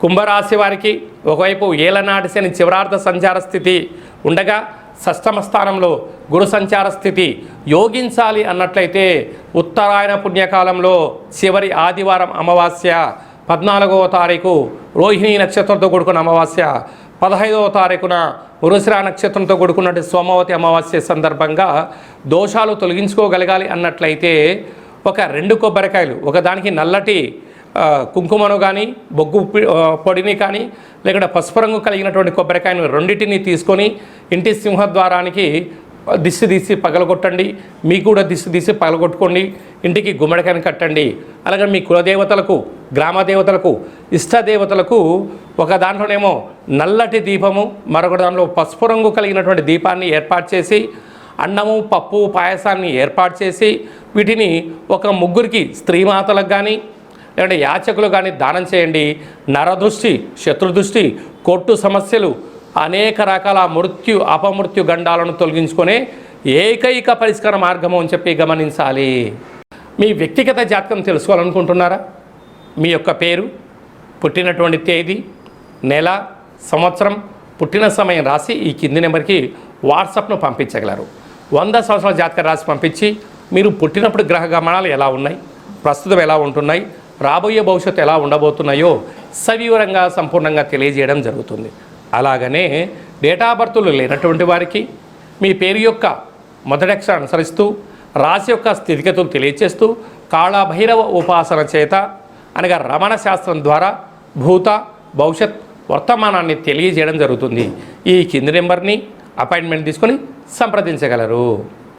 కుంభరాశి వారికి ఒకవైపు ఏలనాటి శని చివరార్థ సంచార స్థితి ఉండగా షష్టమ స్థానంలో గురు సంచార స్థితి యోగించాలి అన్నట్లయితే ఉత్తరాయణ పుణ్యకాలంలో చివరి ఆదివారం అమావాస్య 14వ తారీఖు రోహిణీ నక్షత్రంతో కూడుకున్న అమావాస్య 15వ తారీఖున వృషిర నక్షత్రంతో కూడుకున్నట్టు సోమవతి అమావాస్య సందర్భంగా దోషాలు తొలగించుకోగలగాలి అన్నట్లయితే ఒక 2 కొబ్బరికాయలు ఒకదానికి నల్లటి కుంకుమను కానీ బొగ్గు పొడిని కానీ లేకుంటే పసుపు రంగు కలిగినటువంటి కొబ్బరికాయను రెండింటిని తీసుకొని ఇంటి సింహద్వారానికి దిష్టి తీసి పగలగొట్టండి. మీకు కూడా దిష్టి తీసి పగలగొట్టుకోండి. ఇంటికి గుమ్మడికాయను కట్టండి. అలాగే మీ కులదేవతలకు గ్రామ దేవతలకు ఇష్టదేవతలకు ఒక దాంట్లోనేమో నల్లటి దీపము మరొక దాంట్లో పసుపు రంగు కలిగినటువంటి దీపాన్ని ఏర్పాటు చేసి అన్నము పప్పు పాయసాన్ని ఏర్పాటు చేసి వీటిని ఒక 3 స్త్రీమాతలకు కానీ లేదంటే యాచకులు కానీ దానం చేయండి. నరదృష్టి శత్రుదృష్టి కొట్టు సమస్యలు అనేక రకాల మృత్యు అపమృత్యు గండాలను తొలగించుకునే ఏకైక పరిష్కార మార్గము అని చెప్పి గమనించాలి. మీ వ్యక్తిగత జాతకం తెలుసుకోవాలనుకుంటున్నారా? మీ యొక్క పేరు, పుట్టినటువంటి తేదీ, నెల, సంవత్సరం, పుట్టిన సమయం రాసి ఈ కింది నెంబర్కి వాట్సాప్ను పంపించగలరు. 100 సంవత్సరాల జాతకం రాసి పంపించి మీరు పుట్టినప్పుడు గ్రహ గమనాలు ఎలా ఉన్నాయి, ప్రస్తుతం ఎలా ఉంటున్నాయి, రాబోయే భవిష్యత్తు ఎలా ఉండబోతున్నాయో సవివరంగా సంపూర్ణంగా తెలియజేయడం జరుగుతుంది. అలాగనే డేటా బర్తులు లేనటువంటి వారికి మీ పేరు యొక్క మొదటి అక్షరం అనుసరిస్తూ రాశి యొక్క స్థితిగతులు తెలియచేస్తూ కాళభైరవ ఉపాసన చేత అనగా రమణ శాస్త్రం ద్వారా భూత భవిష్యత్ వర్తమానాన్ని తెలియజేయడం జరుగుతుంది. ఈ కింది నెంబర్ని అపాయింట్మెంట్ తీసుకొని సంప్రదించగలరు.